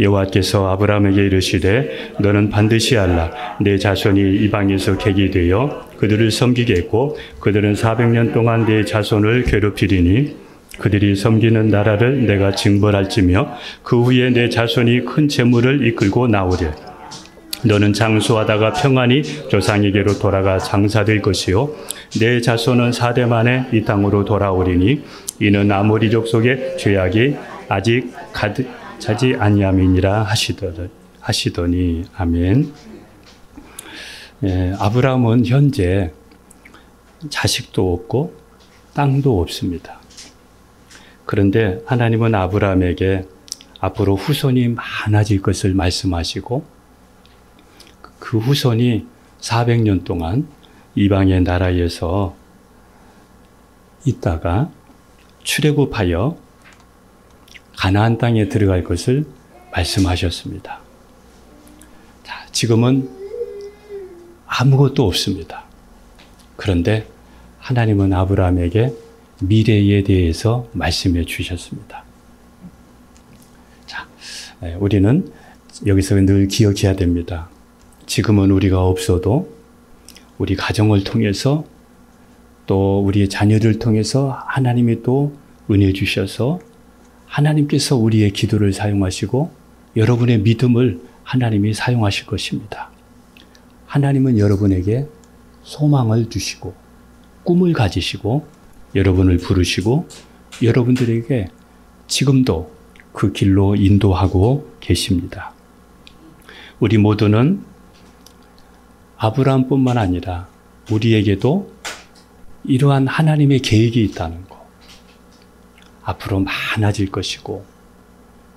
여호와께서 아브라함에게 이르시되 너는 반드시 알라. 내 자손이 이방에서 객이 되어 그들을 섬기겠고 그들은 400년 동안 내 자손을 괴롭히리니 그들이 섬기는 나라를 내가 징벌할지며 그 후에 내 자손이 큰 재물을 이끌고 나오리라. 너는 장수하다가 평안히 조상에게로 돌아가 장사될 것이요 내 자손은 4대 만에 이 땅으로 돌아오리니 이는 아모리족 속의 죄악이 아직 가득 차지 아니함이니라 하시더니 아멘. 아브라함은 현재 자식도 없고 땅도 없습니다. 그런데 하나님은 아브라함에게 앞으로 후손이 많아질 것을 말씀하시고 그 후손이 400년 동안 이방의 나라에서 있다가 출애굽하여 가나안 땅에 들어갈 것을 말씀하셨습니다. 자, 지금은 아무것도 없습니다. 그런데 하나님은 아브라함에게 미래에 대해서 말씀해 주셨습니다. 자, 우리는 여기서 늘 기억해야 됩니다. 지금은 우리가 없어도 우리 가정을 통해서 또 우리의 자녀를 통해서 하나님이 또 은혜 주셔서 하나님께서 우리의 기도를 사용하시고 여러분의 믿음을 하나님이 사용하실 것입니다. 하나님은 여러분에게 소망을 주시고 꿈을 가지시고 여러분을 부르시고 여러분들에게 지금도 그 길로 인도하고 계십니다. 우리 모두는 아브라함뿐만 아니라 우리에게도 이러한 하나님의 계획이 있다는 것, 앞으로 많아질 것이고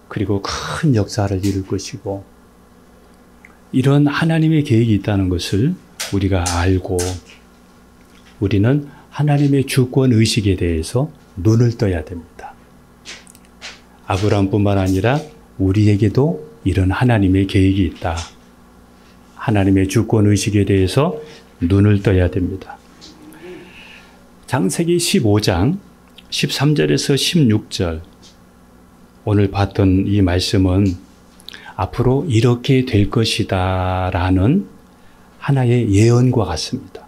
그리고 큰 역사를 이룰 것이고 이런 하나님의 계획이 있다는 것을 우리가 알고 우리는 하나님의 주권 의식에 대해서 눈을 떠야 됩니다. 아브라함뿐만 아니라 우리에게도 이런 하나님의 계획이 있다. 하나님의 주권 의식에 대해서 눈을 떠야 됩니다. 창세기 15장 13절에서 16절 오늘 봤던 이 말씀은 앞으로 이렇게 될 것이다 라는 하나의 예언과 같습니다.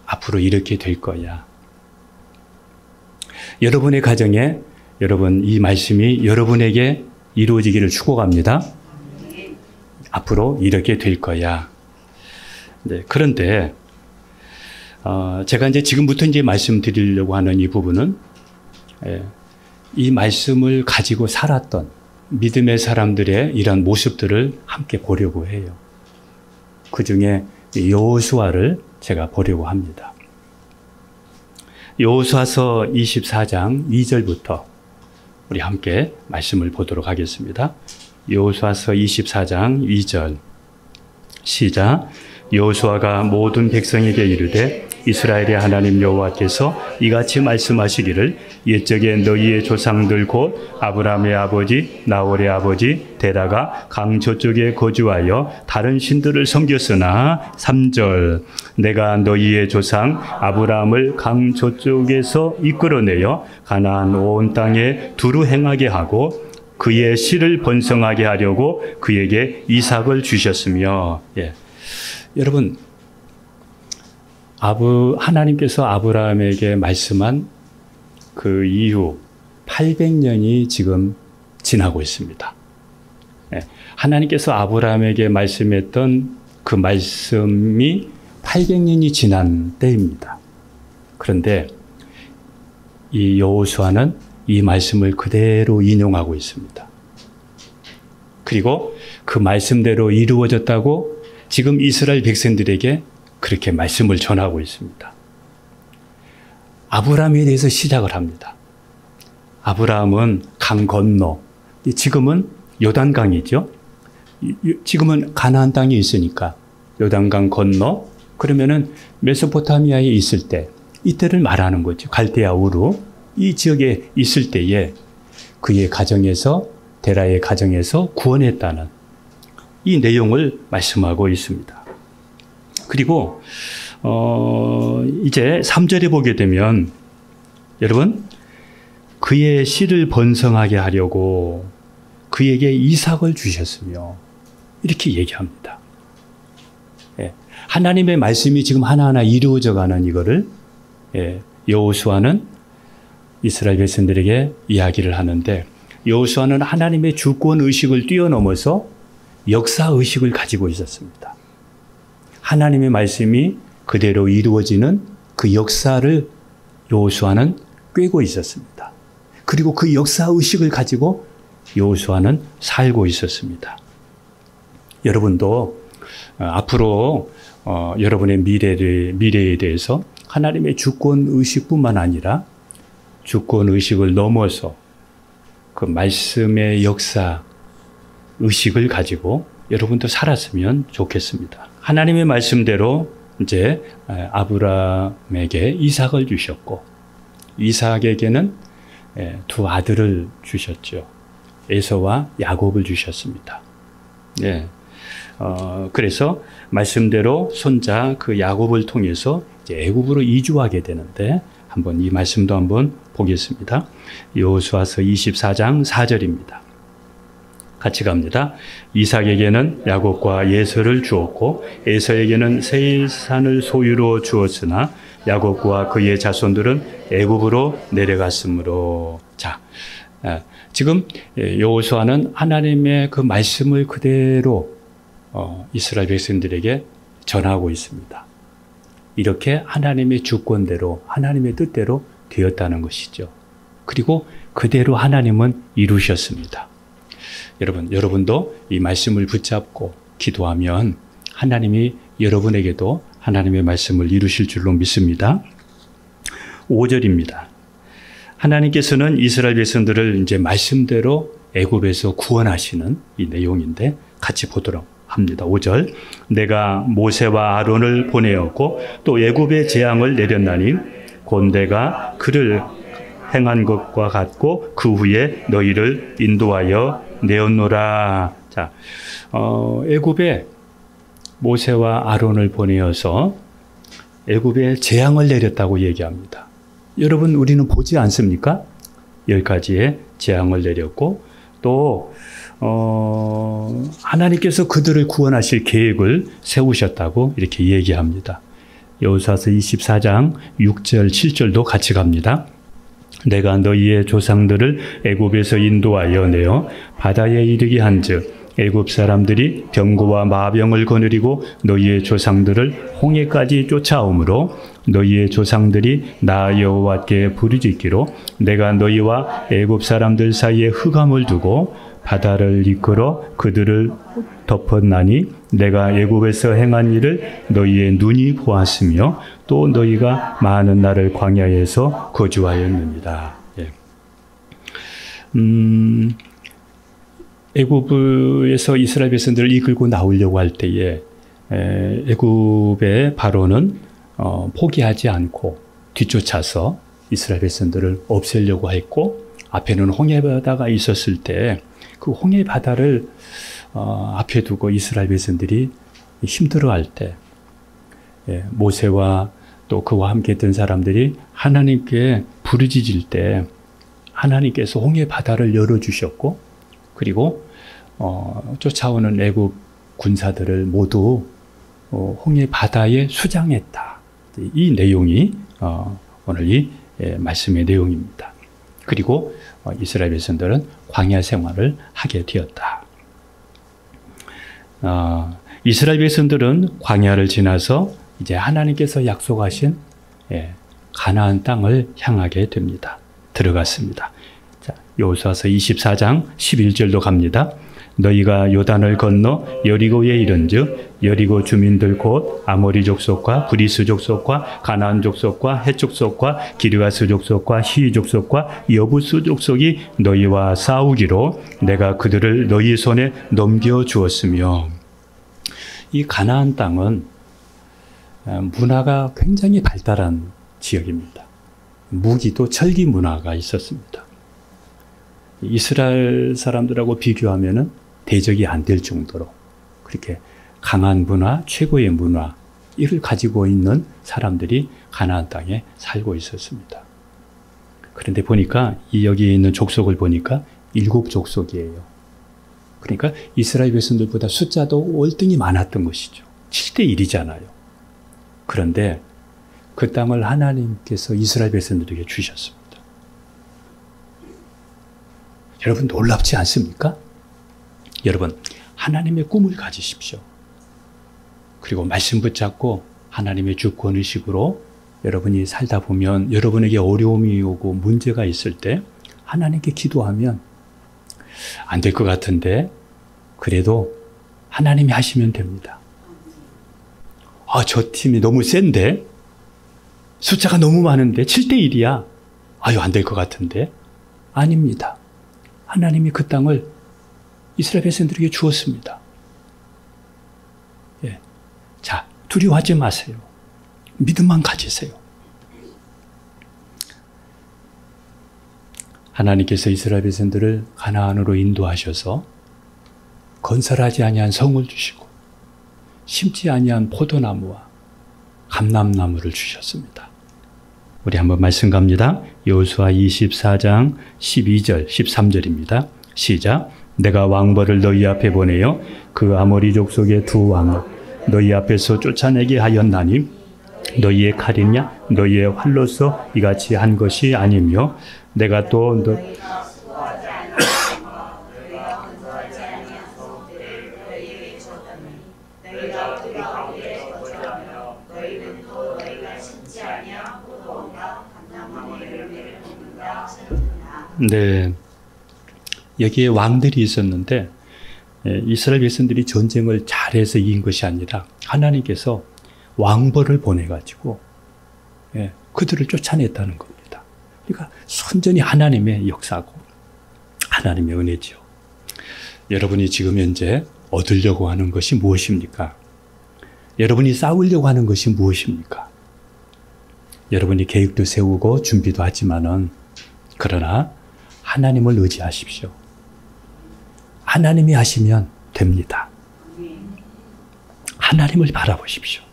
앞으로 이렇게 될 거야. 여러분의 가정에 여러분 이 말씀이 여러분에게 이루어지기를 축복합니다. 앞으로 이렇게 될 거야. 네, 그런데 제가 이제 지금부터 이제 말씀드리려고 하는 이 부분은 이 말씀을 가지고 살았던 믿음의 사람들의 이런 모습들을 함께 보려고 해요. 그 중에 여호수아를 제가 보려고 합니다. 여호수아서 24장 2절부터 우리 함께 말씀을 보도록 하겠습니다. 여호수아서 24장 2절 시작. 여호수아가 모든 백성에게 이르되 이스라엘의 하나님 여호와께서 이같이 말씀하시기를 옛적에 너희의 조상들 곧 아브라함의 아버지 나홀의 아버지 데라가 강 저쪽에 거주하여 다른 신들을 섬겼으나 3절 내가 너희의 조상 아브라함을 강 저쪽에서 이끌어내어 가나안 온 땅에 두루 행하게 하고 그의 씨를 번성하게 하려고 그에게 이삭을 주셨으며 여러분 하나님께서 아브라함에게 말씀한 그 이후 800년이 지금 지나고 있습니다. 하나님께서 아브라함에게 말씀했던 그 말씀이 800년이 지난 때입니다. 그런데 이 여호수아는 이 말씀을 그대로 인용하고 있습니다. 그리고 그 말씀대로 이루어졌다고 지금 이스라엘 백성들에게 그렇게 말씀을 전하고 있습니다. 아브라함에 대해서 시작을 합니다. 아브라함은 강 건너, 지금은 요단강이죠. 지금은 가나안 땅에 있으니까 요단강 건너, 그러면은 메소포타미아에 있을 때, 이때를 말하는 거죠. 갈대아 우루, 이 지역에 있을 때에 그의 가정에서, 데라의 가정에서 구원했다는 이 내용을 말씀하고 있습니다. 그리고 이제 3절에 보게 되면 여러분 그의 씨를 번성하게 하려고 그에게 이삭을 주셨으며 이렇게 얘기합니다. 예, 하나님의 말씀이 지금 하나하나 이루어져 가는 이거를 여호수아는 이스라엘 백성들에게 이야기를 하는데, 여호수아는 하나님의 주권 의식을 뛰어넘어서 역사 의식을 가지고 있었습니다. 하나님의 말씀이 그대로 이루어지는 그 역사를 여호수아는 꿰고 있었습니다. 그리고 그 역사 의식을 가지고 여호수아는 살고 있었습니다. 여러분도 앞으로 여러분의 미래에 대해서 하나님의 주권 의식뿐만 아니라 주권 의식을 넘어서 그 말씀의 역사 의식을 가지고 여러분도 살았으면 좋겠습니다. 하나님의 말씀대로 이제 아브라함에게 이삭을 주셨고, 이삭에게는 두 아들을 주셨죠. 에서와 야곱을 주셨습니다. 네. 그래서 말씀대로 손자 그 야곱을 통해서 이제 애굽으로 이주하게 되는데, 한번 이 말씀도 한번 보겠습니다. 여호수아서 24장 4절입니다. 같이 갑니다. 이삭에게는 야곱과 예서를 주었고 에서에게는 세일산을 소유로 주었으나 야곱과 그의 자손들은 애굽으로 내려갔으므로. 자, 지금 여호수아는 하나님의 그 말씀을 그대로 이스라엘 백성들에게 전하고 있습니다. 이렇게 하나님의 주권대로, 하나님의 뜻대로 되었다는 것이죠. 그리고 그대로 하나님은 이루셨습니다. 여러분도 이 말씀을 붙잡고 기도하면 하나님이 여러분에게도 하나님의 말씀을 이루실 줄로 믿습니다. 5절입니다. 하나님께서는 이스라엘 백성들을 이제 말씀대로 애굽에서 구원하시는 이 내용인데 같이 보도록 합니다. 5절. 내가 모세와 아론을 보내었고 또 애굽의 재앙을 내렸나니 곧 내가 그를 행한 것과 같고 그 후에 너희를 인도하여 내었노라. 자, 애굽에 모세와 아론을 보내어서 애굽에 재앙을 내렸다고 얘기합니다. 여러분, 우리는 보지 않습니까? 10가지의 재앙을 내렸고 또 하나님께서 그들을 구원하실 계획을 세우셨다고 이렇게 얘기합니다. 여호수아서 24장 6절 7절도 같이 갑니다. 내가 너희의 조상들을 애굽에서 인도하여 내어 바다에 이르게 한즉 애굽 사람들이 병고와 마병을 거느리고 너희의 조상들을 홍해까지 쫓아오므로 너희의 조상들이 나 여호와께 부르짖기로 내가 너희와 애굽 사람들 사이에 흑암을 두고 바다를 이끌어 그들을 덮었나니 내가 애굽에서 행한 일을 너희의 눈이 보았으며 또 너희가 많은 날을 광야에서 거주하였느니라. 예. 애굽에서 이스라엘 백성들을 이끌고 나오려고 할 때에 애굽의 바로는 포기하지 않고 뒤쫓아서 이스라엘 백성들을 없애려고 했고, 앞에는 홍해바다가 있었을 때 그 홍해바다를 앞에 두고 이스라엘 백성들이 힘들어할 때 모세와 또 그와 함께 했던 사람들이 하나님께 부르짖을 때 하나님께서 홍해바다를 열어주셨고, 그리고 쫓아오는 애굽 군사들을 모두 홍해바다에 수장했다. 이 내용이 오늘 이 말씀의 내용입니다. 그리고 이스라엘 백성들은 광야 생활을 하게 되었다. 이스라엘 백성들은 광야를 지나서 이제 하나님께서 약속하신 가나안 땅을 향하게 됩니다. 들어갔습니다. 자, 여호수아서 24장 11절도 갑니다. 너희가 요단을 건너 여리고에 이른즉 여리고 주민들 곧 아모리 족속과 브리스 족속과 가나안 족속과 헷 족속과 기르가스 족속과 히 족속과 여부스 족속이 너희와 싸우기로 내가 그들을 너희 손에 넘겨 주었으며. 이 가나안 땅은 문화가 굉장히 발달한 지역입니다. 무기도 철기 문화가 있었습니다. 이스라엘 사람들하고 비교하면은 대적이 안 될 정도로 그렇게 강한 문화, 최고의 문화, 이를 가지고 있는 사람들이 가나안 땅에 살고 있었습니다. 그런데 보니까 여기에 있는 족속을 보니까 7족속이에요. 그러니까 이스라엘 백성들보다 숫자도 월등히 많았던 것이죠. 7대 1이잖아요. 그런데 그 땅을 하나님께서 이스라엘 백성들에게 주셨습니다. 여러분 놀랍지 않습니까? 여러분 하나님의 꿈을 가지십시오. 그리고 말씀 붙잡고 하나님의 주권의식으로 여러분이 살다 보면 여러분에게 어려움이 오고 문제가 있을 때 하나님께 기도하면 안 될 것 같은데 그래도 하나님이 하시면 됩니다. 저 팀이 너무 센데 숫자가 너무 많은데 7대 1이야. 안 될 것 같은데 아닙니다. 하나님이 그 땅을 이스라엘 백성들에게 주었습니다. 예. 자, 두려워하지 마세요. 믿음만 가지세요. 하나님께서 이스라엘 백성들을 가나안으로 인도하셔서 건설하지 아니한 성을 주시고 심지 아니한 포도나무와 감람나무를 주셨습니다. 우리 한번 말씀 갑니다. 여호수아 24장 12절 13절입니다. 시작. 내가 왕벌을 너희 앞에 보내어 그 아모리 족속의 두 왕을 너희 앞에서 쫓아내게 하였나니 너희의 칼이냐 너희의 활로서 이같이 한 것이 아니며 내가 또 네, 여기에 왕들이 있었는데 이스라엘 백성들이 전쟁을 잘해서 이긴 것이 아니라 하나님께서 왕벌을 보내가지고 그들을 쫓아냈다는 겁니다. 그러니까 순전히 하나님의 역사고 하나님의 은혜죠. 여러분이 지금 현재 얻으려고 하는 것이 무엇입니까? 여러분이 싸우려고 하는 것이 무엇입니까? 여러분이 계획도 세우고 준비도 하지만은 그러나 하나님을 의지하십시오. 하나님이 하시면 됩니다. 하나님을 바라보십시오.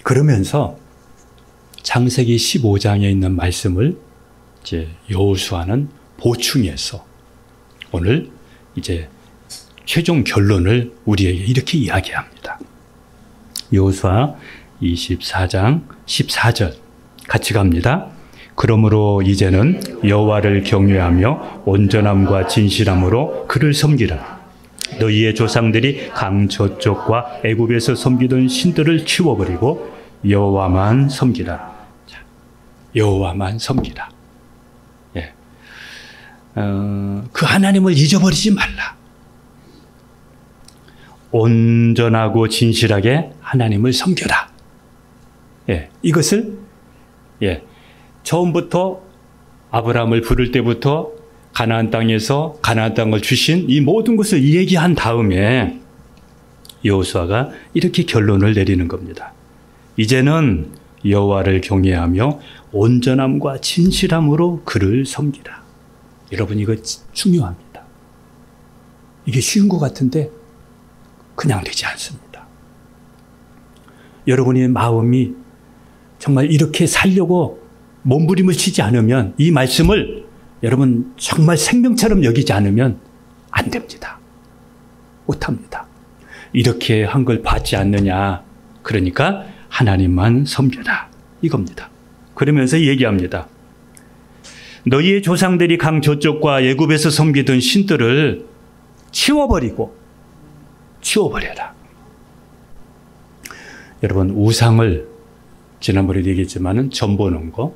그러면서 창세기 15장에 있는 말씀을 이제 여호수아는 보충해서 오늘 이제 최종 결론을 우리에게 이렇게 이야기합니다. 여호수아 24장 14절 같이 갑니다. 그러므로 이제는 여호와를 경외하며 온전함과 진실함으로 그를 섬기라. 너희의 조상들이 강 저쪽과 애굽에서 섬기던 신들을 치워버리고 여호와만 섬기라. 여호와만 섬기라. 예. 그 하나님을 잊어버리지 말라. 온전하고 진실하게 하나님을 섬겨라. 예. 이것을 처음부터 아브라함을 부를 때부터 가나안 땅에서 가나안 땅을 주신 이 모든 것을 얘기한 다음에 여호수아가 이렇게 결론을 내리는 겁니다. 이제는 여호와를 경외하며 온전함과 진실함으로 그를 섬기라. 여러분 이거 중요합니다. 이게 쉬운 것 같은데 그냥 되지 않습니다. 여러분의 마음이 정말 이렇게 살려고 몸부림을 치지 않으면 이 말씀을 여러분 정말 생명처럼 여기지 않으면 안 됩니다. 못합니다. 이렇게 한 걸 받지 않느냐. 그러니까 하나님만 섬겨라. 이겁니다. 그러면서 얘기합니다. 너희의 조상들이 강 저쪽과 애굽에서 섬기던 신들을 치워버려라. 여러분 우상을 지난번에도 얘기했지만은 점 보는 거,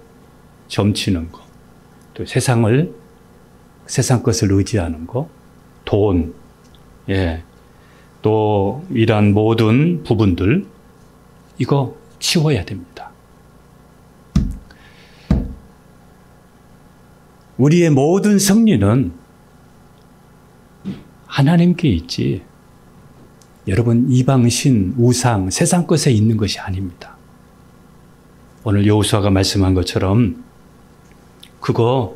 점치는 거, 또 세상 것을 의지하는 거, 돈, 또 이러한 모든 부분들 이거 치워야 됩니다. 우리의 모든 승리는 하나님께 있지 여러분 이방신, 우상, 세상 것에 있는 것이 아닙니다. 오늘 여호수아가 말씀한 것처럼 그거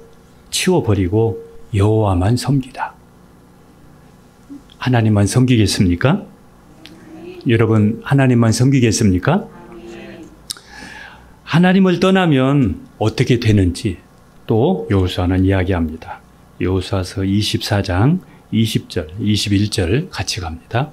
치워버리고 여호와만 섬기라. 하나님만 섬기겠습니까? 여러분 하나님만 섬기겠습니까? 하나님을 떠나면 어떻게 되는지 또 여호수아는 이야기합니다. 여호수아서 24장 20절, 21절 같이 갑니다.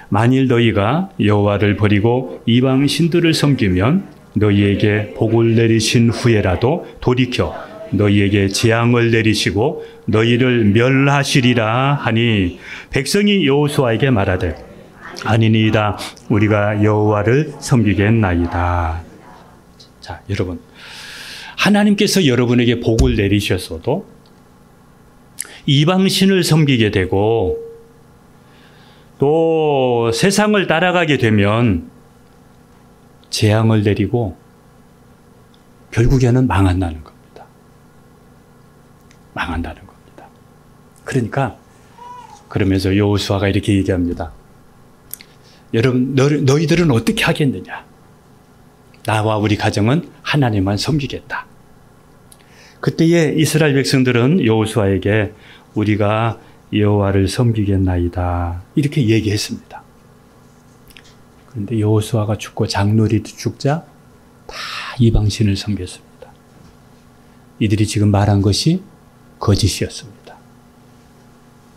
만일 너희가 여호와를 버리고 이방 신들을 섬기면 너희에게 복을 내리신 후에라도 돌이켜 너희에게 재앙을 내리시고 너희를 멸하시리라 하니 백성이 여호수아에게 말하되 아니니이다 우리가 여호와를 섬기겠나이다. 자, 여러분, 하나님께서 여러분에게 복을 내리셨어도 이방신을 섬기게 되고 또 세상을 따라가게 되면 재앙을 내리고 결국에는 망한다는 겁니다. 망한다는 겁니다. 그러니까 그러면서 여호수아가 이렇게 얘기합니다. 여러분, 너희들은 어떻게 하겠느냐? 나와 우리 가정은 하나님만 섬기겠다. 그때에 이스라엘 백성들은 여호수아에게 우리가 여호와를 섬기겠나이다 이렇게 얘기했습니다. 그런데 여호수아가 죽고 장로리도 죽자 다 이방신을 섬겼습니다. 이들이 지금 말한 것이 거짓이었습니다.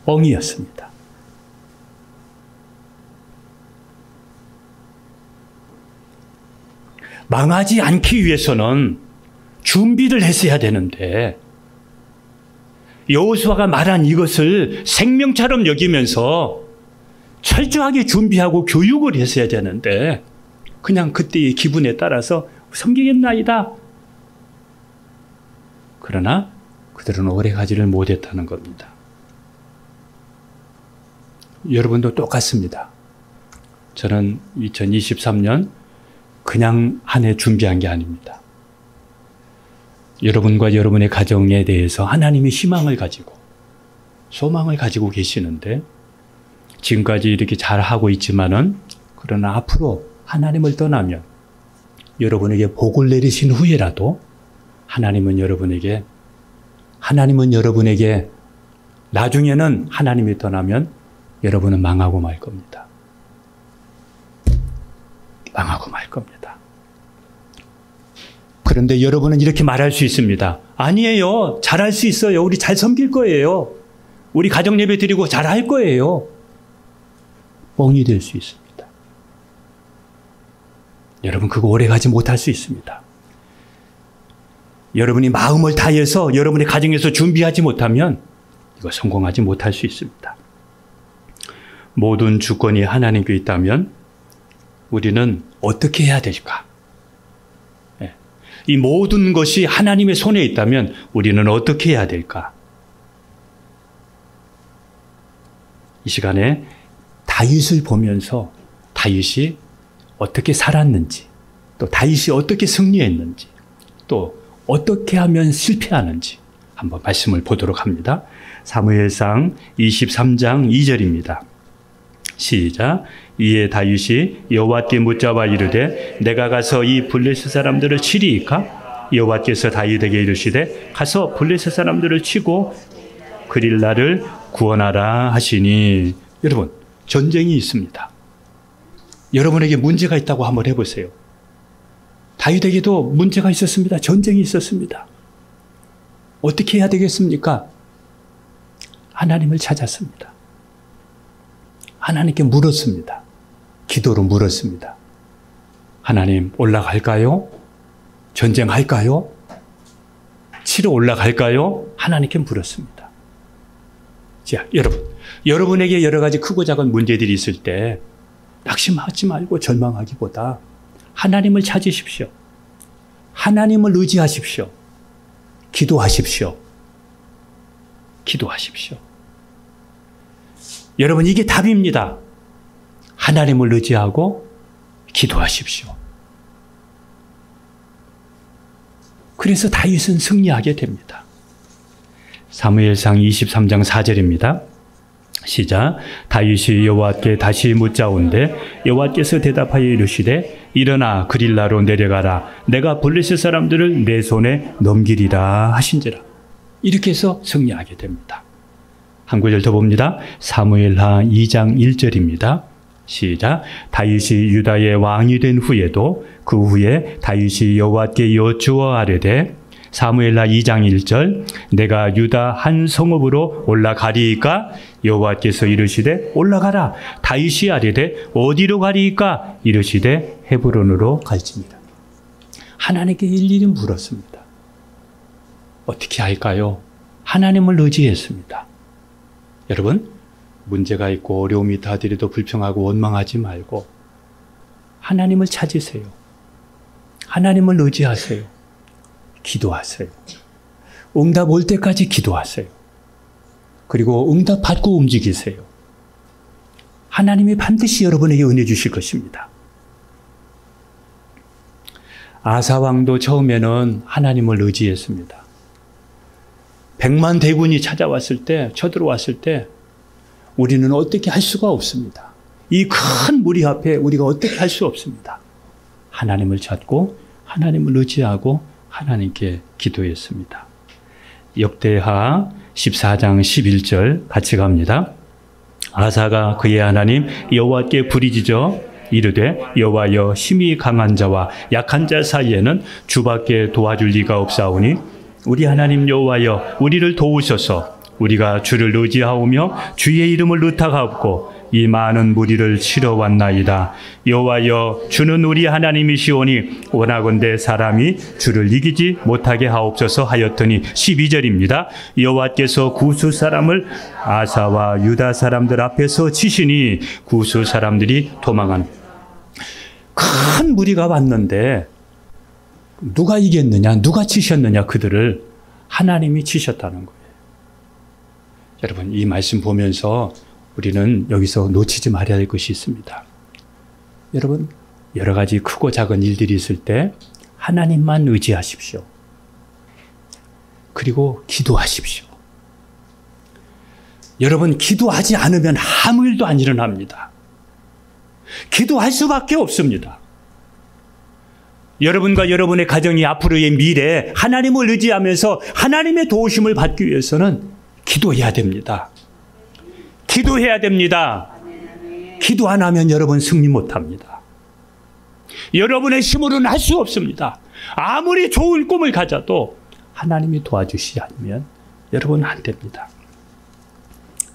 뻥이었습니다. 망하지 않기 위해서는 준비를 했어야 되는데 여호수아가 말한 이것을 생명처럼 여기면서 철저하게 준비하고 교육을 했어야 되는데 그냥 그때의 기분에 따라서 섬기겠나이다. 그러나 그들은 오래 가지를 못했다는 겁니다. 여러분도 똑같습니다. 저는 2023년 그냥 한 해 준비한 게 아닙니다. 여러분과 여러분의 가정에 대해서 하나님의 희망을 가지고 소망을 가지고 계시는데 지금까지 이렇게 잘하고 있지만은 그러나 앞으로 하나님을 떠나면 여러분에게 복을 내리신 후에라도 하나님은 여러분에게 나중에는 하나님이 떠나면 여러분은 망하고 말 겁니다. 망하고 말 겁니다. 그런데 여러분은 이렇게 말할 수 있습니다. 아니에요. 잘할 수 있어요. 우리 잘 섬길 거예요. 우리 가정 예배 드리고 잘할 거예요. 뻥이 될 수 있습니다. 여러분 그거 오래 가지 못할 수 있습니다. 여러분이 마음을 다해서 여러분의 가정에서 준비하지 못하면 이거 성공하지 못할 수 있습니다. 모든 주권이 하나님께 있다면 우리는 어떻게 해야 될까? 이 모든 것이 하나님의 손에 있다면 우리는 어떻게 해야 될까? 이 시간에 다윗을 보면서 다윗이 어떻게 살았는지, 또 다윗이 어떻게 승리했는지, 또 어떻게 하면 실패하는지 한번 말씀을 보도록 합니다. 사무엘상 23장 2절입니다. 시작. 이에 다윗이 여호와께 묻자와 이르되 내가 가서 이 블레셋 사람들을 치리이까? 여호와께서 다윗에게 이르시되 가서 블레셋 사람들을 치고 그릴라를 구원하라 하시니. 여러분, 전쟁이 있습니다. 여러분에게 문제가 있다고 한번 해보세요. 다윗에게도 문제가 있었습니다. 전쟁이 있었습니다. 어떻게 해야 되겠습니까? 하나님을 찾았습니다. 하나님께 물었습니다. 기도로 물었습니다. 하나님, 올라갈까요? 전쟁할까요? 치러 올라갈까요? 하나님께 물었습니다. 자, 여러분에게 여러 가지 크고 작은 문제들이 있을 때 낙심하지 말고 절망하기보다 하나님을 찾으십시오. 하나님을 의지하십시오. 기도하십시오. 기도하십시오. 여러분, 이게 답입니다. 하나님을 의지하고 기도하십시오. 그래서 다윗은 승리하게 됩니다. 사무엘상 23장 4절입니다. 시작. 다윗이 여호와께 다시 묻자온데 여호와께서 대답하여 이르시되 일어나 그릴라로 내려가라. 내가 블레셋 사람들을 내 손에 넘기리라 하신지라. 이렇게 해서 승리하게 됩니다. 한 구절 더 봅니다. 사무엘하 2장 1절입니다. 시작. 다윗이 유다의 왕이 된 후에도 그 후에 다윗이 여호와께 여쭈어 아뢰되 사무엘하 2장 1절 내가 유다 한 성읍으로 올라가리이까 여호와께서 이르시되 올라가라. 다윗이 아뢰되 어디로 가리이까 이르시되 헤브론으로 갈지니라. 하나님께 일일이 물었습니다. 어떻게 할까요? 하나님을 의지했습니다. 여러분, 문제가 있고 어려움이 있다 하더라도 불평하고 원망하지 말고 하나님을 찾으세요. 하나님을 의지하세요. 기도하세요. 응답 올 때까지 기도하세요. 그리고 응답 받고 움직이세요. 하나님이 반드시 여러분에게 은혜 주실 것입니다. 아사 왕도 처음에는 하나님을 의지했습니다. 100만 대군이 찾아왔을 때, 쳐들어왔을 때 우리는 어떻게 할 수가 없습니다. 이 큰 무리 앞에 우리가 어떻게 할 수 없습니다. 하나님을 찾고 하나님을 의지하고 하나님께 기도했습니다. 역대하 14장 11절 같이 갑니다. 아사가 그의 하나님 여호와께 부르짖어 이르되 여호와여 힘이 강한 자와 약한 자 사이에는 주밖에 도와줄 리가 없사오니 우리 하나님 여호와여 우리를 도우소서. 우리가 주를 의지하오며 주의 이름을 의탁하옵고 이 많은 무리를 치러 왔나이다. 여호와여 주는 우리 하나님이시오니 원하건대 사람이 주를 이기지 못하게 하옵소서 하였더니 12절입니다. 여호와께서 구스 사람을 아사와 유다 사람들 앞에서 치시니 구스 사람들이 도망한. 큰 무리가 왔는데 누가 이겼느냐? 누가 치셨느냐? 그들을 하나님이 치셨다는 거예요. 여러분, 이 말씀 보면서 우리는 여기서 놓치지 말아야 할 것이 있습니다. 여러분, 여러 가지 크고 작은 일들이 있을 때 하나님만 의지하십시오. 그리고 기도하십시오. 여러분, 기도하지 않으면 아무 일도 안 일어납니다. 기도할 수밖에 없습니다. 여러분과 여러분의 가정이 앞으로의 미래에 하나님을 의지하면서 하나님의 도우심을 받기 위해서는 기도해야 됩니다. 기도해야 됩니다. 기도 안 하면 여러분 승리 못합니다. 여러분의 힘으로는 할 수 없습니다. 아무리 좋은 꿈을 가져도 하나님이 도와주시지 않으면 여러분 안 됩니다.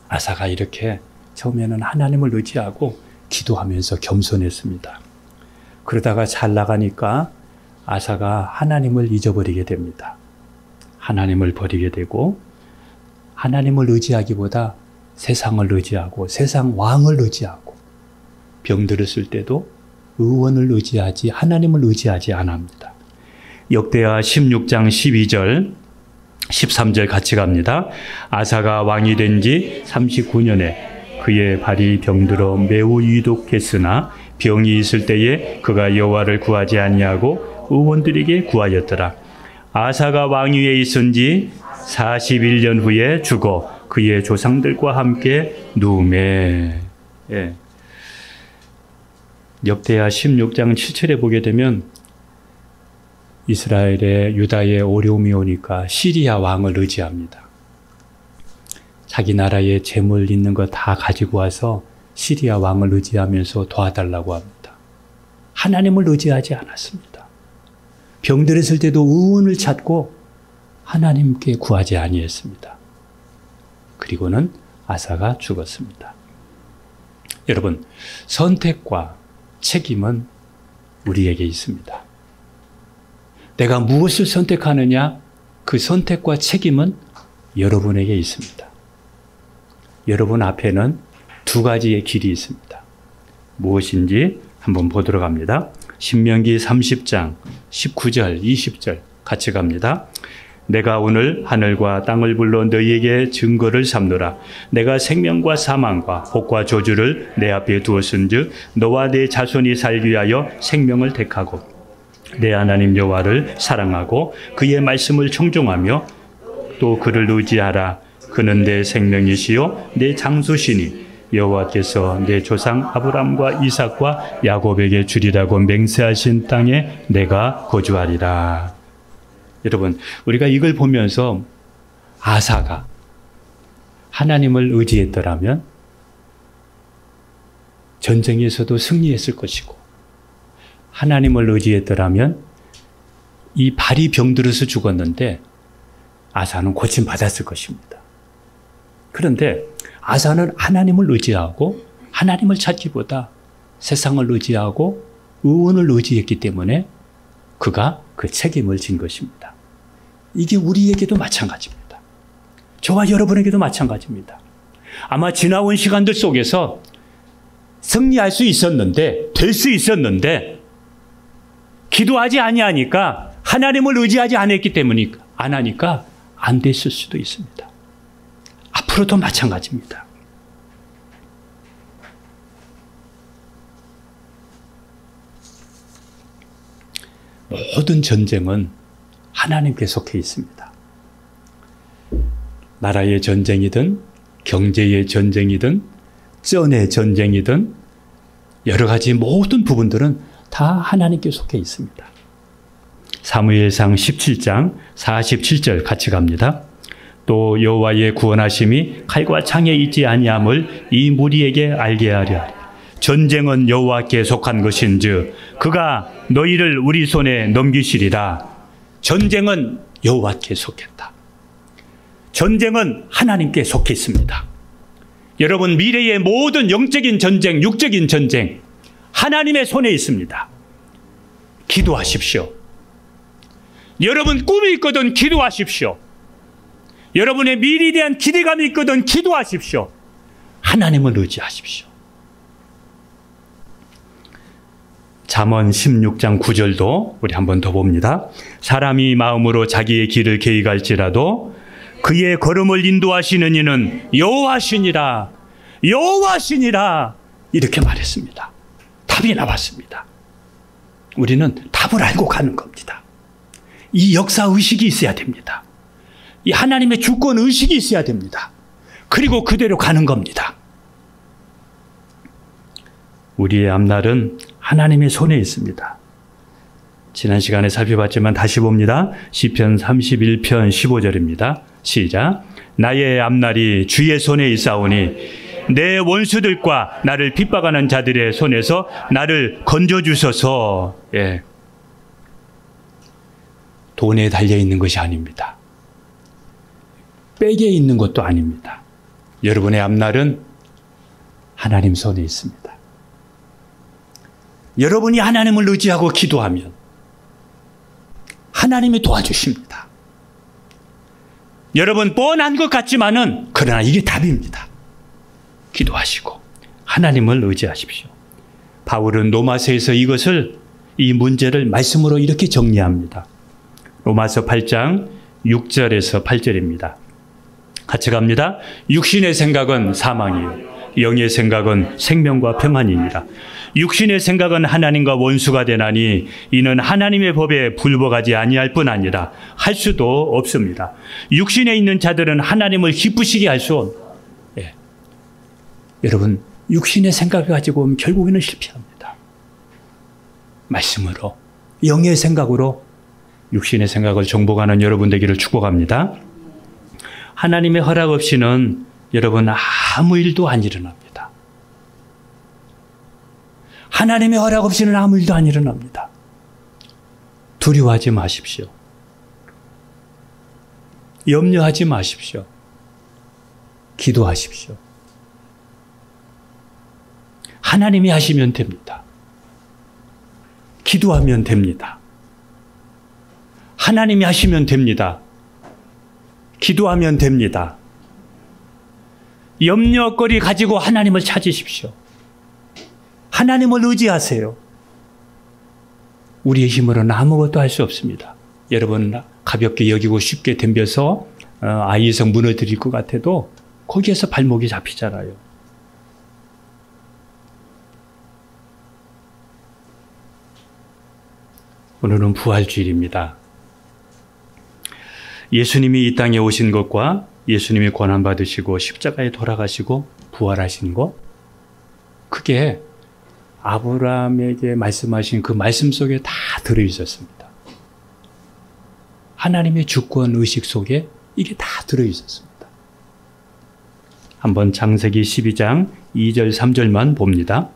아사가 이렇게 처음에는 하나님을 의지하고 기도하면서 겸손했습니다. 그러다가 잘 나가니까 아사가 하나님을 잊어버리게 됩니다. 하나님을 버리게 되고 하나님을 의지하기보다 세상을 의지하고 세상 왕을 의지하고 병들었을 때도 의원을 의지하지 하나님을 의지하지 않습니다. 역대하 16장 12절 13절 같이 갑니다. 아사가 왕이 된 지 39년에 그의 발이 병들어 매우 유독했으나 병이 있을 때에 그가 여호와를 구하지 아니하고 의원들에게 구하였더라. 아사가 왕위에 있은 지 41년 후에 죽어 그의 조상들과 함께 누우매. 예. 역대하 16장 7절에 보게 되면 이스라엘의 유다의 어려움이 오니까 시리아 왕을 의지합니다. 자기 나라에 재물 있는 거 다 가지고 와서 시리아 왕을 의지하면서 도와달라고 합니다. 하나님을 의지하지 않았습니다. 병들었을 때도 의원을 찾고 하나님께 구하지 아니했습니다. 그리고는 아사가 죽었습니다. 여러분, 선택과 책임은 우리에게 있습니다. 내가 무엇을 선택하느냐? 그 선택과 책임은 여러분에게 있습니다. 여러분 앞에는 두 가지의 길이 있습니다. 무엇인지 한번 보도록 합니다. 신명기 30장 19절 20절 같이 갑니다. 내가 오늘 하늘과 땅을 불러 너희에게 증거를 삼노라. 내가 생명과 사망과 복과 저주를 내 앞에 두었은즉 너와 내 자손이 살기 위하여 생명을 택하고 내 하나님 여호와를 사랑하고 그의 말씀을 청종하며 또 그를 의지하라. 그는 내 생명이시요 내 장수시니 여호와께서 내 조상 아브람과 이삭과 야곱에게 주리라고 맹세하신 땅에 내가 거주하리라. 여러분, 우리가 이걸 보면서 아사가 하나님을 의지했더라면 전쟁에서도 승리했을 것이고 하나님을 의지했더라면 이 발이 병들어서 죽었는데 아사는 고침받았을 것입니다. 그런데 아사는 하나님을 의지하고 하나님을 찾기보다 세상을 의지하고 의원을 의지했기 때문에 그가 그 책임을 진 것입니다. 이게 우리에게도 마찬가지입니다. 저와 여러분에게도 마찬가지입니다. 아마 지나온 시간들 속에서 승리할 수 있었는데, 될 수 있었는데 기도하지 아니하니까, 하나님을 의지하지 않았기 때문에 안 하니까 안 됐을 수도 있습니다. 앞으로도 마찬가지입니다. 모든 전쟁은 하나님께 속해 있습니다. 나라의 전쟁이든 경제의 전쟁이든 쩐의 전쟁이든 여러 가지 모든 부분들은 다 하나님께 속해 있습니다. 사무엘상 17장 47절 같이 갑니다. 또 여호와의 구원하심이 칼과 창에 있지 아니함을 이 무리에게 알게 하려. 전쟁은 여호와께 속한 것인즉 그가 너희를 우리 손에 넘기시리라. 전쟁은 여호와께 속했다. 전쟁은 하나님께 속해 있습니다. 여러분, 미래의 모든 영적인 전쟁, 육적인 전쟁 하나님의 손에 있습니다. 기도하십시오. 여러분 꿈이 있거든 기도하십시오. 여러분의 미래에 대한 기대감이 있거든 기도하십시오. 하나님을 의지하십시오. 잠언 16장 9절도 우리 한 번 더 봅니다. 사람이 마음으로 자기의 길을 계획할지라도 그의 걸음을 인도하시는 이는 여호와시니라. 여호와시니라. 이렇게 말했습니다. 답이 나왔습니다. 우리는 답을 알고 가는 겁니다. 이 역사의식이 있어야 됩니다. 이 하나님의 주권의식이 있어야 됩니다. 그리고 그대로 가는 겁니다. 우리의 앞날은 하나님의 손에 있습니다. 지난 시간에 살펴봤지만 다시 봅니다. 시편 31편 15절입니다. 시작. 나의 앞날이 주의 손에 있사오니 내 원수들과 나를 핍박하는 자들의 손에서 나를 건져주소서. 예. 돈에 달려있는 것이 아닙니다. 백에 있는 것도 아닙니다. 여러분의 앞날은 하나님 손에 있습니다. 여러분이 하나님을 의지하고 기도하면 하나님이 도와주십니다. 여러분 뻔한 것 같지만은 그러나 이게 답입니다. 기도하시고 하나님을 의지하십시오. 바울은 로마서에서 이 문제를 말씀으로 이렇게 정리합니다. 로마서 8장 6절에서 8절입니다. 같이 갑니다. 육신의 생각은 사망이요 영의 생각은 생명과 평안이니라. 육신의 생각은 하나님과 원수가 되나니 이는 하나님의 법에 불복하지 아니할 뿐 아니라 할 수도 없습니다. 육신에 있는 자들은 하나님을 기쁘시게 할 수 없습니다. 예. 여러분 육신의 생각을 가지고 결국에는 실패합니다. 말씀으로 영의 생각으로 육신의 생각을 정복하는 여러분 되기를 축복합니다. 하나님의 허락 없이는 여러분 아무 일도 안 일어납니다. 하나님의 허락 없이는 아무 일도 안 일어납니다. 두려워하지 마십시오. 염려하지 마십시오. 기도하십시오. 하나님이 하시면 됩니다. 기도하면 됩니다. 하나님이 하시면 됩니다. 기도하면 됩니다. 염려거리 가지고 하나님을 찾으십시오. 하나님을 의지하세요. 우리의 힘으로는 아무것도 할 수 없습니다. 여러분 가볍게 여기고 쉽게 덤벼서 아이성 무너뜨릴 것 같아도 거기에서 발목이 잡히잖아요. 오늘은 부활주일입니다. 예수님이 이 땅에 오신 것과 예수님이 고난받으시고 십자가에 돌아가시고 부활하신 것, 그게 아브라함에게 말씀하신 그 말씀 속에 다 들어있었습니다. 하나님의 주권 의식 속에 이게 다 들어있었습니다. 한번 창세기 12장 2절 3절만 봅니다.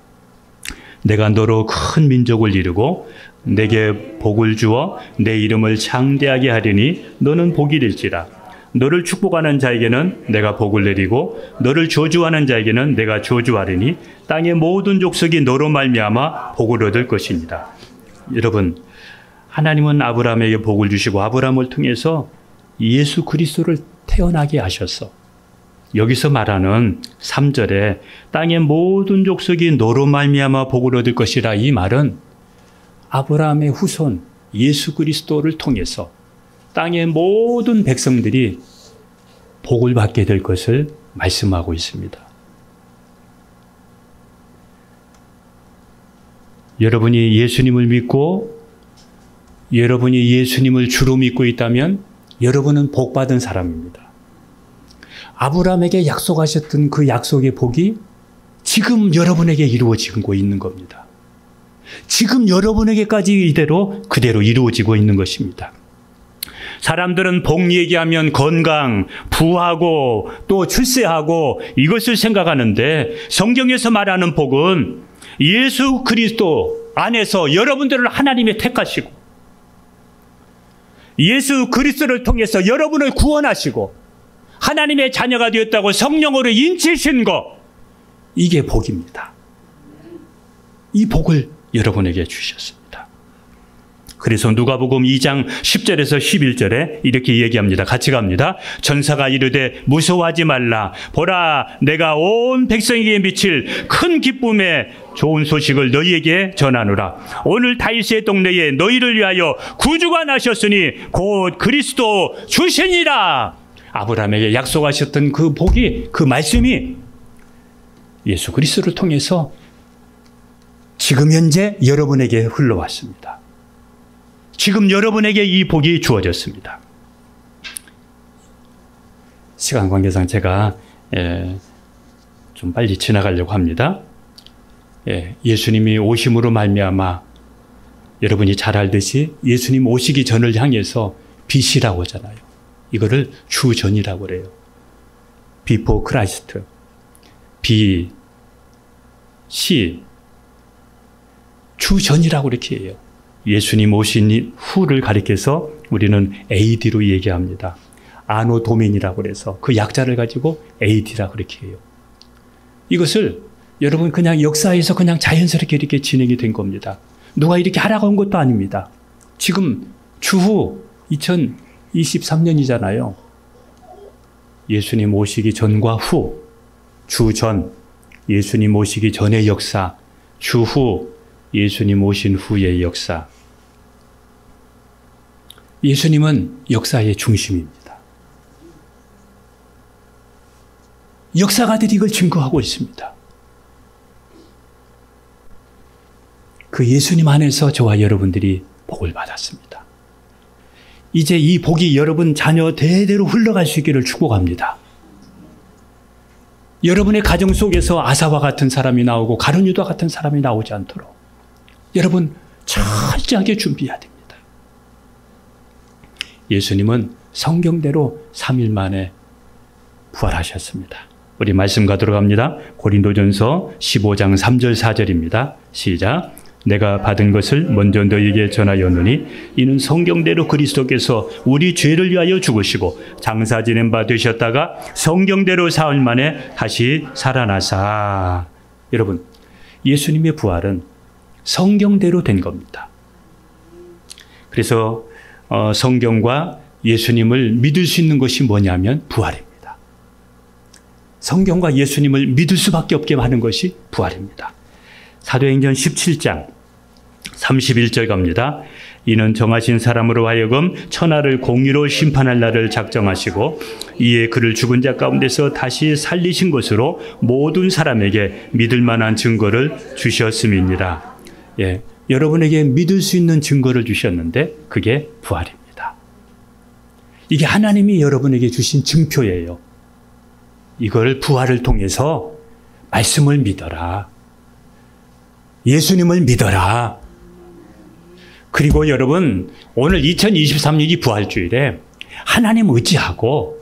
내가 너로 큰 민족을 이루고 내게 복을 주어 내 이름을 창대하게 하리니 너는 복이 될지라. 너를 축복하는 자에게는 내가 복을 내리고 너를 저주하는 자에게는 내가 저주하리니 땅의 모든 족속이 너로 말미암아 복을 얻을 것입니다. 여러분, 하나님은 아브라함에게 복을 주시고 아브라함을 통해서 예수 그리스도를 태어나게 하셨어. 여기서 말하는 3절에 땅의 모든 족속이 너로 말미암아 복을 얻을 것이라, 이 말은 아브라함의 후손 예수 그리스도를 통해서 땅의 모든 백성들이 복을 받게 될 것을 말씀하고 있습니다. 여러분이 예수님을 믿고 여러분이 예수님을 주로 믿고 있다면 여러분은 복 받은 사람입니다. 아브라함에게 약속하셨던 그 약속의 복이 지금 여러분에게 이루어지고 있는 겁니다. 지금 여러분에게까지 그대로 이루어지고 있는 것입니다. 사람들은 복 얘기하면 건강, 부하고 또 출세하고 이것을 생각하는데, 성경에서 말하는 복은 예수 그리스도 안에서 여러분들을 하나님이 택하시고 예수 그리스도를 통해서 여러분을 구원하시고 하나님의 자녀가 되었다고 성령으로 인치신 것, 이게 복입니다. 이 복을 여러분에게 주셨습니다. 그래서 누가복음 2장 10절에서 11절에 이렇게 얘기합니다. 같이 갑니다. 전사가 이르되 무서워하지 말라. 보라, 내가 온 백성에게 미칠 큰 기쁨의 좋은 소식을 너희에게 전하노라. 오늘 다윗의 동네에 너희를 위하여 구주가 나셨으니 곧 그리스도 주시니라. 아브라함에게 약속하셨던 그 복이, 그 말씀이 예수 그리스도를 통해서 지금 현재 여러분에게 흘러왔습니다. 지금 여러분에게 이 복이 주어졌습니다. 시간 관계상 제가 좀 빨리 지나가려고 합니다. 예수님이 오심으로 말미암아 여러분이 잘 알듯이 예수님 오시기 전을 향해서 빛이라고 하잖아요. 이거를 주전이라고 그래요. Before Christ. B, C, 주전이라고 이렇게 해요. 예수님 오신 후를 가리켜서 우리는 AD로 얘기합니다. 아노 도민이라고 해서 그 약자를 가지고 AD라고 그렇게 해요. 이것을 여러분 그냥 역사에서 그냥 자연스럽게 이렇게 진행이 된 겁니다. 누가 이렇게 하라고 한 것도 아닙니다. 지금 주후 2023년이잖아요. 예수님 오시기 전과 후, 주전, 예수님 오시기 전의 역사, 주후, 예수님 오신 후의 역사. 예수님은 역사의 중심입니다. 역사가들이 이걸 증거하고 있습니다. 그 예수님 안에서 저와 여러분들이 복을 받았습니다. 이제 이 복이 여러분 자녀 대대로 흘러갈 수 있기를 축복합니다. 여러분의 가정 속에서 아사와 같은 사람이 나오고 가룟유다 같은 사람이 나오지 않도록 여러분 철저하게 준비해야 됩니다. 예수님은 성경대로 3일 만에 부활하셨습니다. 우리 말씀 가도록 합니다. 고린도전서 15장 3절 4절입니다. 시작. 내가 받은 것을 먼저 너희에게 전하였노니 이는 성경대로 그리스도께서 우리 죄를 위하여 죽으시고 장사 지낸 바 되셨다가 성경대로 사흘 만에 다시 살아나사. 여러분, 예수님의 부활은 성경대로 된 겁니다. 그래서 성경과 예수님을 믿을 수 있는 것이 뭐냐면 부활입니다. 성경과 예수님을 믿을 수밖에 없게 하는 것이 부활입니다. 사도행전 17장 31절 갑니다. 이는 정하신 사람으로 하여금 천하를 공의로 심판할 날을 작정하시고 이에 그를 죽은 자 가운데서 다시 살리신 것으로 모든 사람에게 믿을 만한 증거를 주셨음이니라. 여러분에게 믿을 수 있는 증거를 주셨는데 그게 부활입니다. 이게 하나님이 여러분에게 주신 증표예요. 이걸 부활을 통해서 말씀을 믿어라. 예수님을 믿어라. 그리고 여러분, 오늘 2023년이 부활주일에 하나님 의지하고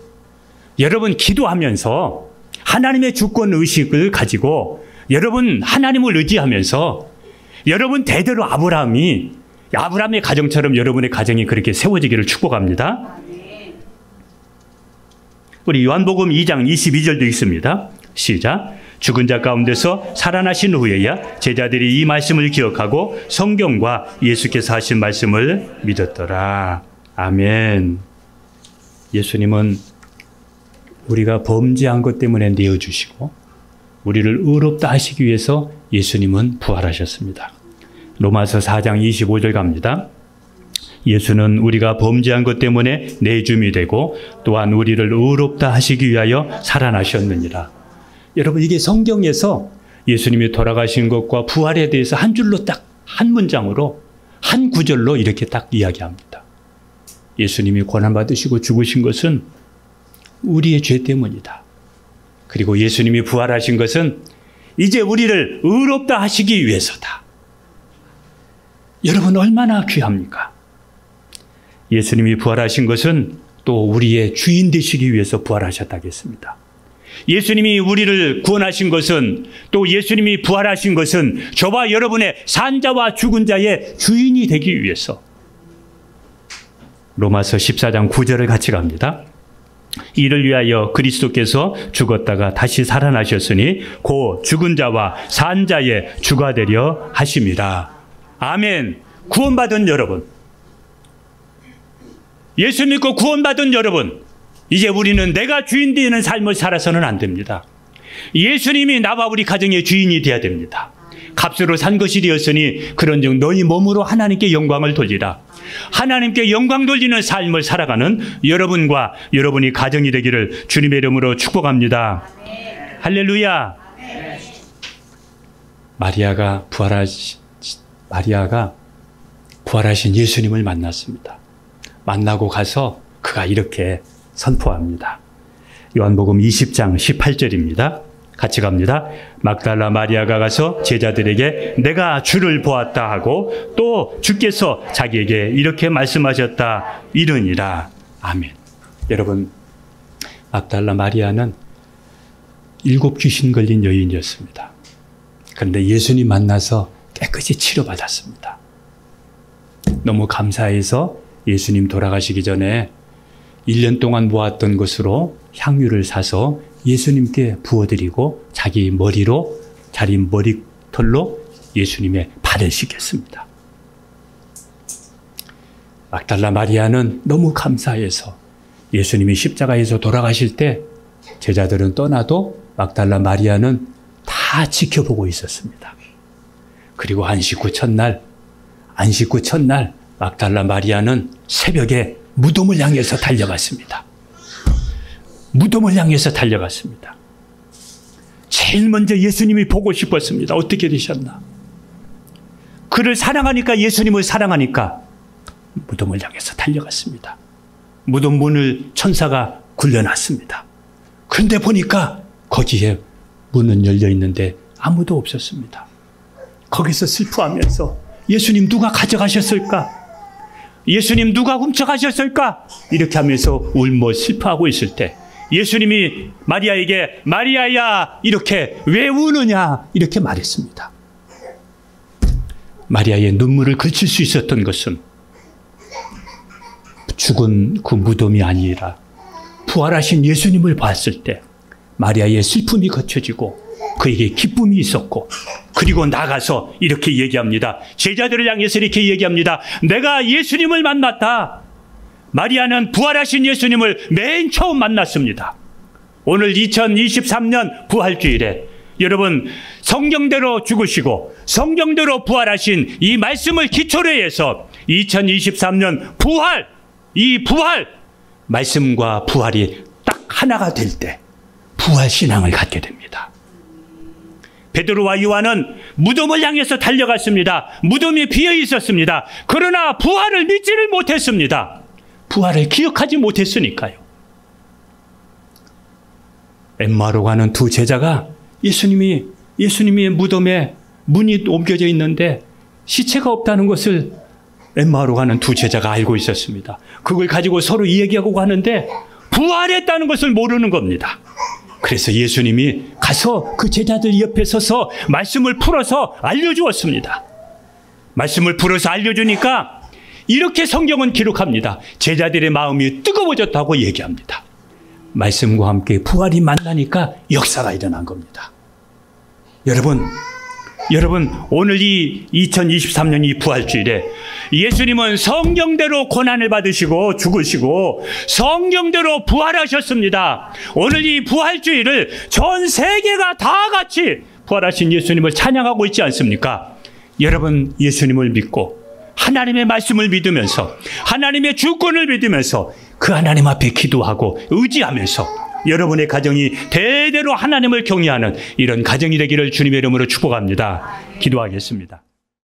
여러분 기도하면서 하나님의 주권 의식을 가지고 여러분 하나님을 의지하면서 여러분 대대로 아브라함이 아브라함의 가정처럼 여러분의 가정이 그렇게 세워지기를 축복합니다. 우리 요한복음 2장 22절도 있습니다. 시작. 죽은 자 가운데서 살아나신 후에야 제자들이 이 말씀을 기억하고 성경과 예수께서 하신 말씀을 믿었더라. 아멘. 예수님은 우리가 범죄한 것 때문에 내어주시고 우리를 의롭다 하시기 위해서 예수님은 부활하셨습니다. 로마서 4장 25절 갑니다. 예수는 우리가 범죄한 것 때문에 내줌이 되고 또한 우리를 의롭다 하시기 위하여 살아나셨느니라. 여러분, 이게 성경에서 예수님이 돌아가신 것과 부활에 대해서 한 줄로 딱 한 문장으로 한 구절로 이렇게 딱 이야기합니다. 예수님이 고난받으시고 죽으신 것은 우리의 죄 때문이다. 그리고 예수님이 부활하신 것은 이제 우리를 의롭다 하시기 위해서다. 여러분, 얼마나 귀합니까? 예수님이 부활하신 것은 또 우리의 주인 되시기 위해서 부활하셨다겠습니다. 예수님이 우리를 구원하신 것은, 또 예수님이 부활하신 것은 저와 여러분의 산자와 죽은 자의 주인이 되기 위해서. 로마서 14장 9절을 같이 갑니다. 이를 위하여 그리스도께서 죽었다가 다시 살아나셨으니 곧 죽은 자와 산 자의 주가 되려 하심이라. 아멘. 구원받은 여러분, 예수 믿고 구원받은 여러분, 이제 우리는 내가 주인 되는 삶을 살아서는 안 됩니다. 예수님이 나와 우리 가정의 주인이 되어야 됩니다. 값으로 산 것이 되었으니 그런즉 너희 몸으로 하나님께 영광을 돌리라. 하나님께 영광 돌리는 삶을 살아가는 여러분과 여러분이 가정이 되기를 주님의 이름으로 축복합니다. 할렐루야. 마리아가 부활하신 예수님을 만났습니다. 만나고 가서 그가 이렇게 선포합니다. 요한복음 20장 18절입니다. 같이 갑니다. 막달라 마리아가 가서 제자들에게 내가 주를 보았다 하고 또 주께서 자기에게 이렇게 말씀하셨다 이르니라. 아멘. 여러분, 막달라 마리아는 7 귀신 걸린 여인이었습니다. 그런데 예수님 만나서 깨끗이 치료받았습니다. 너무 감사해서 예수님 돌아가시기 전에 1년 동안 모았던 것으로 향유를 사서 예수님께 부어드리고 자기 머리털로 예수님의 발을 씻겼습니다. 막달라 마리아는 너무 감사해서 예수님이 십자가에서 돌아가실 때 제자들은 떠나도 막달라 마리아는 다 지켜보고 있었습니다. 그리고 안식 후 첫날 막달라 마리아는 새벽에 무덤을 향해서 달려갔습니다. 제일 먼저 예수님이 보고 싶었습니다. 어떻게 되셨나? 그를 사랑하니까, 예수님을 사랑하니까 무덤을 향해서 달려갔습니다. 무덤 문을 천사가 굴려놨습니다. 그런데 보니까 거기에 문은 열려 있는데 아무도 없었습니다. 거기서 슬퍼하면서 예수님 누가 가져가셨을까? 예수님 누가 훔쳐가셨을까? 이렇게 하면서 울며 슬퍼하고 있을 때 예수님이 마리아에게 마리아야 이렇게 왜 우느냐 이렇게 말했습니다. 마리아의 눈물을 그칠 수 있었던 것은 죽은 그 무덤이 아니라 부활하신 예수님을 봤을 때 마리아의 슬픔이 거쳐지고 그에게 기쁨이 있었고, 그리고 나가서 이렇게 얘기합니다. 제자들을 향해서 이렇게 얘기합니다. 내가 예수님을 만났다. 마리아는 부활하신 예수님을 맨 처음 만났습니다. 오늘 2023년 부활주일에 여러분, 성경대로 죽으시고 성경대로 부활하신 이 말씀을 기초로 해서 2023년 이 부활 말씀과 부활이 딱 하나가 될 때 부활 신앙을 갖게 됩니다. 베드로와 요한은 무덤을 향해서 달려갔습니다. 무덤이 비어 있었습니다. 그러나 부활을 믿지를 못했습니다. 부활을 기억하지 못했으니까요. 엠마오로 가는 두 제자가 예수님의 무덤에 문이 옮겨져 있는데 시체가 없다는 것을 엠마오로 가는 두 제자가 알고 있었습니다. 그걸 가지고 서로 이야기하고 가는데 부활했다는 것을 모르는 겁니다. 그래서 예수님이 가서 그 제자들 옆에 서서 말씀을 풀어서 알려주었습니다. 말씀을 풀어서 알려주니까 이렇게 성경은 기록합니다. 제자들의 마음이 뜨거워졌다고 얘기합니다. 말씀과 함께 부활이 만나니까 역사가 일어난 겁니다. 여러분 오늘 이 2023년 이 부활주일에 예수님은 성경대로 고난을 받으시고 죽으시고 성경대로 부활하셨습니다. 오늘 이 부활주일을 전 세계가 다 같이 부활하신 예수님을 찬양하고 있지 않습니까? 여러분 예수님을 믿고 하나님의 말씀을 믿으면서 하나님의 주권을 믿으면서 그 하나님 앞에 기도하고 의지하면서 여러분의 가정이 대대로 하나님을 경외하는 이런 가정이 되기를 주님의 이름으로 축복합니다. 기도하겠습니다.